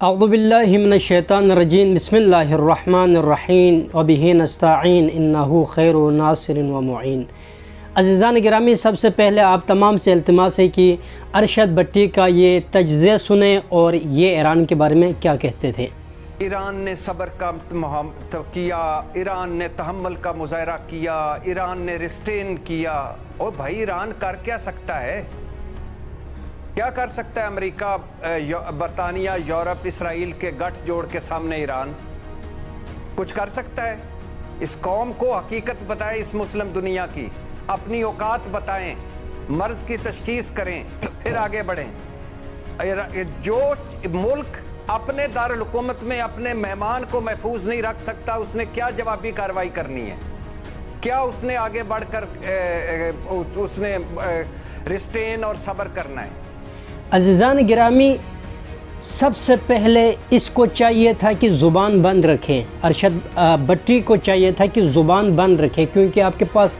اعوذ باللہ من الشیطان الرجیم بسم اللہ الرحمن الرحیم وبہ نستعین انہ خیر ناصر و معین۔ عزیزان گرامی، سب سے پہلے آپ تمام سے التماس ہے کہ ارشد بٹی کا یہ تجزیہ سنیں اور یہ ایران کے بارے میں کیا کہتے تھے۔ ایران نے صبر کا کیا، ایران نے تحمل کا مظاہرہ کیا، ایران نے ریسٹین کیا۔ اور بھائی ایران کر کیا سکتا ہے؟ کیا کر سکتا ہے امریکہ، برطانیہ، یورپ، اسرائیل کے گٹھ جوڑ کے سامنے ایران کچھ کر سکتا ہے؟ اس قوم کو حقیقت بتائیں، اس مسلم دنیا کی اپنی اوقات بتائیں، مرض کی تشخیص کریں، پھر آگے بڑھیں۔ جو ملک اپنے دارالحکومت میں اپنے مہمان کو محفوظ نہیں رکھ سکتا، اس نے کیا جوابی کارروائی کرنی ہے؟ کیا اس نے آگے بڑھ کر اس نے ریسٹین اور صبر کرنا ہے؟ عزیزان گرامی، سب سے پہلے اس کو چاہیے تھا کہ زبان بند رکھیں، ارشد بٹی کو چاہیے تھا کہ زبان بند رکھیں، کیونکہ آپ کے پاس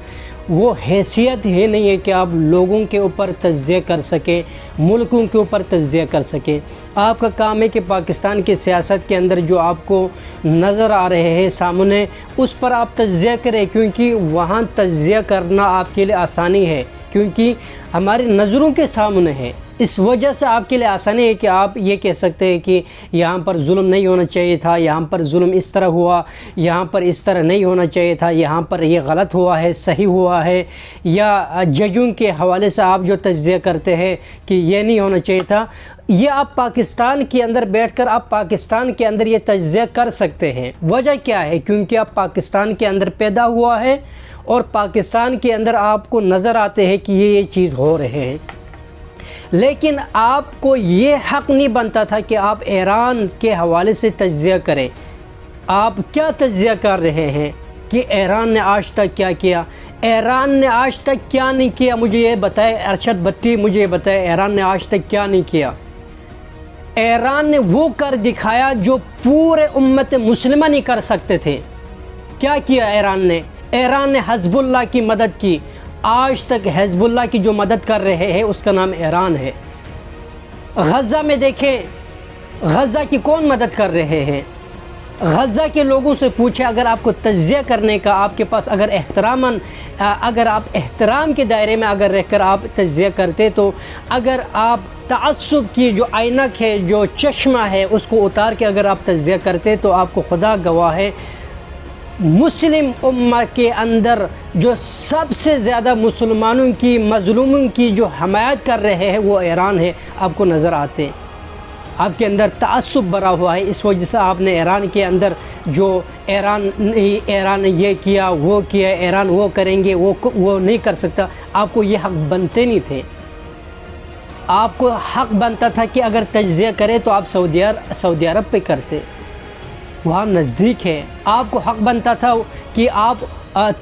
وہ حیثیت ہی نہیں ہے کہ آپ لوگوں کے اوپر تجزیہ کر سکیں، ملکوں کے اوپر تجزیہ کر سکیں۔ آپ کا کام ہے کہ پاکستان کی سیاست کے اندر جو آپ کو نظر آ رہے ہیں سامنے، اس پر آپ تجزیہ کریں، کیونکہ وہاں تجزیہ کرنا آپ کے لیے آسانی ہے، کیونکہ ہماری نظروں کے سامنے ہے۔ اس وجہ سے آپ کے لیے آسانی ہے کہ آپ یہ کہہ سکتے ہیں کہ یہاں پر ظلم نہیں ہونا چاہیے تھا، یہاں پر ظلم اس طرح ہوا، یہاں پر اس طرح نہیں ہونا چاہیے تھا، یہاں پر یہ غلط ہوا ہے، صحیح ہوا ہے، یا ججوں کے حوالے سے آپ جو تجزیہ کرتے ہیں کہ یہ نہیں ہونا چاہیے تھا، یہ آپ پاکستان کے اندر بیٹھ کر آپ پاکستان کے اندر یہ تجزیہ کر سکتے ہیں۔ وجہ کیا ہے؟ کیونکہ آپ پاکستان کے اندر پیدا ہوا ہے اور پاکستان کے اندر آپ کو نظر آتے ہیں کہ یہ چیز ہو رہے ہیں۔ لیکن آپ کو یہ حق نہیں بنتا تھا کہ آپ ایران کے حوالے سے تجزیہ کریں۔ آپ کیا تجزیہ کر رہے ہیں کہ ایران نے آج تک کیا کیا؟ ایران نے آج تک کیا نہیں کیا؟ مجھے یہ بتائے ارشد بٹی، مجھے یہ بتائے ایران نے آج تک کیا نہیں کیا؟ ایران نے وہ کر دکھایا جو پورے امت مسلمہ نہیں کر سکتے تھے۔ کیا کیا ایران نے؟ ایران نے حزب اللہ کی مدد کی۔ آج تک حزب اللہ کی جو مدد کر رہے ہیں اس کا نام ایران ہے۔ غزہ میں دیکھیں، غزہ کی کون مدد کر رہے ہیں؟ غزہ کے لوگوں سے پوچھیں، اگر آپ کو تجزیہ کرنے کا آپ کے پاس اگر آپ احترام کے دائرے میں اگر رہ کر آپ تجزیہ کرتے، تو اگر آپ تعصب کی جو عینک ہے، جو چشمہ ہے، اس کو اتار کے اگر آپ تجزیہ کرتے، تو آپ کو خدا گواہ ہے مسلم امہ کے اندر جو سب سے زیادہ مسلمانوں کی، مظلوموں کی جو حمایت کر رہے ہیں وہ ایران ہے۔ آپ کو نظر آتے ہیں، آپ کے اندر تعصب بھرا ہوا ہے، اس وجہ سے آپ نے ایران کے اندر جو ایران نے یہ کیا، وہ کیا، ایران وہ کریں گے، وہ نہیں کر سکتا۔ آپ کو یہ حق بنتے نہیں تھے۔ آپ کو حق بنتا تھا کہ اگر تجزیہ کرے تو آپ سعودی عرب پہ کرتے، وہاں نزدیک ہے۔ آپ کو حق بنتا تھا کہ آپ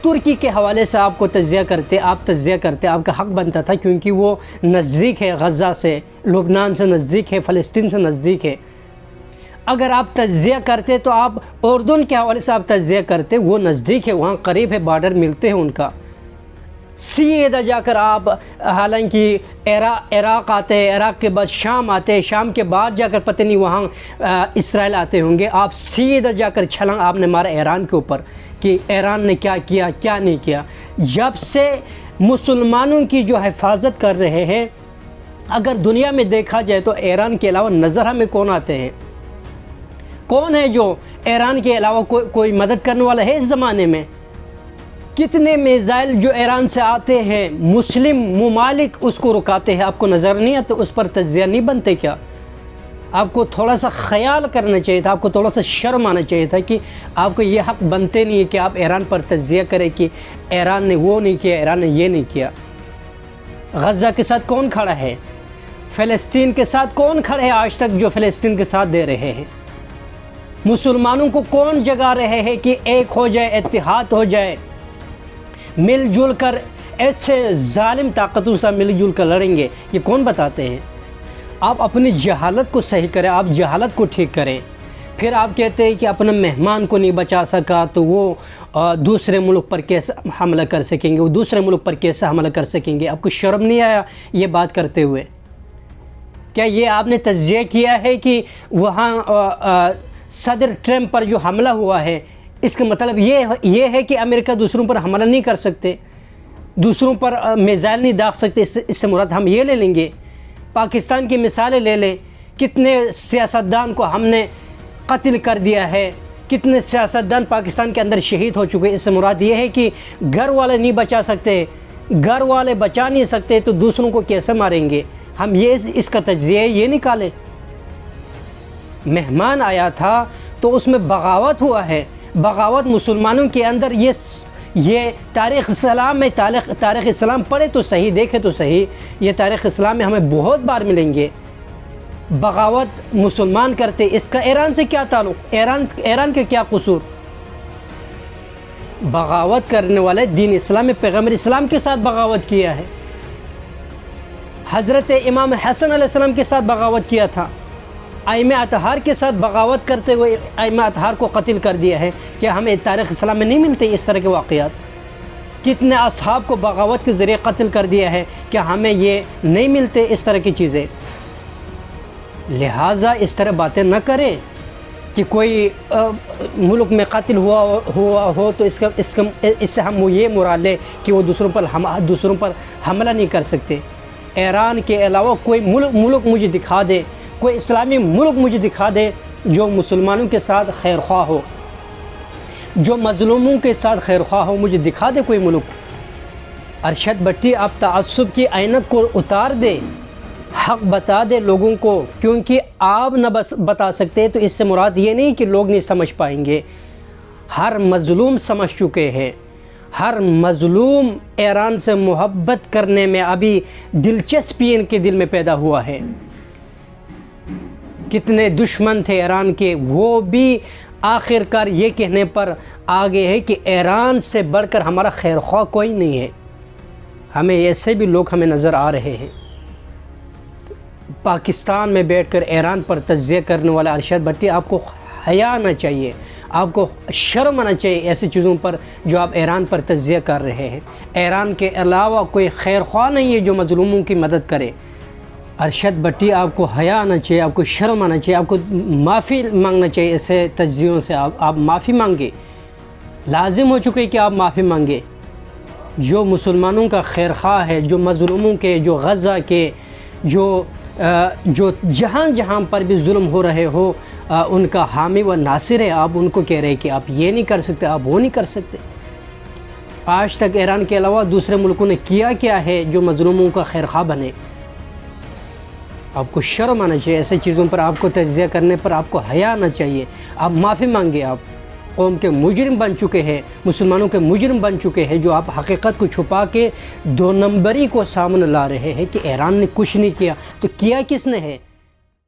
ترکی کے حوالے سے آپ کو تجزیہ کرتے، آپ کا حق بنتا تھا، کیونکہ وہ نزدیک ہے، غزہ سے، لبنان سے نزدیک ہے، فلسطین سے نزدیک ہے۔ اگر آپ تجزیہ کرتے تو آپ اردن کے حوالے سے آپ تجزیہ کرتے، وہ نزدیک ہے، وہاں قریب ہے، بارڈر ملتے ہیں ان کا۔ سیدھا جا کر آپ حالانکہ عراق آتے ہیں، عراق کے بعد شام آتے ہیں، شام کے بعد جا کر پتہ نہیں وہاں اسرائیل آتے ہوں گے، آپ سیدھا جا کر چھلانگ آپ نے مارا ایران کے اوپر کہ ایران نے کیا کیا، کیا نہیں کیا۔ جب سے مسلمانوں کی جو حفاظت کر رہے ہیں، اگر دنیا میں دیکھا جائے تو ایران کے علاوہ نظر ہمیں کون آتے ہیں؟ کون ہے جو ایران کے علاوہ کوئی مدد کرنے والا ہے اس زمانے میں؟ کتنے میزائل جو ایران سے آتے ہیں، مسلم ممالک اس کو رکاتے ہیں، آپ کو نظر نہیں آتے؟ اس پر تجزیہ نہیں بنتے کیا؟ آپ کو تھوڑا سا خیال کرنا چاہیے تھا، آپ کو تھوڑا سا شرم آنا چاہیے تھا کہ آپ کو یہ حق بنتے نہیں ہے کہ آپ ایران پر تجزیہ کریں کہ ایران نے وہ نہیں کیا، ایران نے یہ نہیں کیا۔ غزہ کے ساتھ کون کھڑا ہے؟ فلسطین کے ساتھ کون کھڑے ہیں آج تک جو فلسطین کے ساتھ دے رہے ہیں؟ مسلمانوں کو کون جگا رہے ہیں کہ ایک ہو جائے، اتحاد ہو جائے، مل جل کر ایسے ظالم طاقتوں سے مل جل کر لڑیں گے؟ یہ کون بتاتے ہیں؟ آپ اپنی جہالت کو صحیح کریں، آپ جہالت کو ٹھیک کریں۔ پھر آپ کہتے ہیں کہ اپنے مہمان کو نہیں بچا سکا تو وہ دوسرے ملک پر کیسے حملہ کر سکیں گے، وہ دوسرے ملک پر کیسے حملہ کر سکیں گے؟ آپ کو شرم نہیں آیا یہ بات کرتے ہوئے کیا یہ آپ نے تجزیہ کیا ہے کہ وہاں صدر ٹرمپ پر جو حملہ ہوا ہے اس کا مطلب یہ ہے کہ امریکہ دوسروں پر حملہ نہیں کر سکتے، دوسروں پر میزائل نہیں داغ سکتے؟ اس سے مراد ہم یہ لے لیں گے؟ پاکستان کی مثالیں لے لیں، کتنے سیاستدان کو ہم نے قتل کر دیا ہے، کتنے سیاستدان پاکستان کے اندر شہید ہو چکے۔ اس سے مراد یہ ہے کہ گھر والے نہیں بچا سکتے، گھر والے بچا نہیں سکتے تو دوسروں کو کیسے ماریں گے؟ ہم اس کا تجزیہ یہ نکالیں۔ مہمان آیا تھا تو اس میں بغاوت ہوا ہے، بغاوت مسلمانوں کے اندر یہ تاریخ اسلام میں، تاریخ اسلام پڑھے تو صحیح، دیکھے تو صحیح، یہ تاریخ اسلام میں ہمیں بہت بار ملیں گے۔ بغاوت مسلمان کرتے، اس کا ایران سے کیا تعلق؟ ایران کے کیا قصور؟ بغاوت کرنے والے دین اسلام میں پیغمبر اسلام کے ساتھ بغاوت کیا ہے، حضرت امام حسن علیہ السلام کے ساتھ بغاوت کیا تھا، ائمہ اطہار کے ساتھ بغاوت کرتے ہوئے ائمہ اطہار کو قتل کر دیا ہے۔ کیا ہمیں تاریخ اسلام میں نہیں ملتے اس طرح کے واقعات؟ کتنے اصحاب کو بغاوت کے ذریعے قتل کر دیا ہے، کیا ہمیں یہ نہیں ملتے اس طرح کی چیزیں؟ لہٰذا اس طرح باتیں نہ کریں کہ کوئی ملک میں قتل ہوا ہو تو اس سے ہم یہ مراد لیں کہ وہ دوسروں پر حملہ نہیں کر سکتے۔ ایران کے علاوہ کوئی ملک مجھے دکھا دے، کوئی اسلامی ملک مجھے دکھا دے جو مسلمانوں کے ساتھ خیر خواہ ہو، جو مظلوموں کے ساتھ خیر خواہ ہو، مجھے دکھا دے کوئی ملک۔ ارشد بٹی آپ تعصب کی عینت کو اتار دے، حق بتا دے لوگوں کو، کیونکہ آپ نہ بتا سکتے تو اس سے مراد یہ نہیں کہ لوگ نہیں سمجھ پائیں گے۔ ہر مظلوم سمجھ چکے ہیں، ہر مظلوم ایران سے محبت کرنے میں ابھی دلچسپی ان کے دل میں پیدا ہوا ہے۔ کتنے دشمن تھے ایران کے، وہ بھی آخر کار یہ کہنے پر آگے ہے کہ ایران سے بڑھ کر ہمارا خیر خواہ کوئی نہیں ہے۔ ہمیں ایسے بھی لوگ ہمیں نظر آ رہے ہیں۔ پاکستان میں بیٹھ کر ایران پر تجزیہ کرنے والا ارشد بٹی، آپ کو حیا آنا چاہیے، آپ کو شرم آنا چاہیے ایسی چیزوں پر جو آپ ایران پر تجزیہ کر رہے ہیں۔ ایران کے علاوہ کوئی خیر خواہ نہیں ہے جو مظلوموں کی مدد کرے۔ ارشد بٹی، آپ کو حیا آنا چاہیے، آپ کو شرم آنا چاہیے، آپ کو معافی مانگنا چاہیے ایسے تجزیوں سے۔ آپ معافی مانگے، لازم ہو چکے کہ آپ معافی مانگے۔ جو مسلمانوں کا خیر خواہ ہے، جو مظلوموں کے، جو غزہ کے، جو جہاں پر بھی ظلم ہو رہے ہو، ان کا حامی و ناصر ہے، آپ ان کو کہہ رہے ہیں کہ آپ یہ نہیں کر سکتے، آپ وہ نہیں کر سکتے۔ آج تک ایران کے علاوہ دوسرے ملکوں نے کیا ہے جو مظلوموں کا خیر خواہ بنے؟ آپ کو شرم آنا چاہیے ایسے چیزوں پر، آپ کو تجزیہ کرنے پر آپ کو حیا آنا چاہیے۔ آپ معافی مانگے، آپ قوم کے مجرم بن چکے ہیں، مسلمانوں کے مجرم بن چکے ہیں، جو آپ حقیقت کو چھپا کے دو نمبری کو سامنے لا رہے ہیں کہ ایران نے کچھ نہیں کیا، تو کیا کس نے ہے؟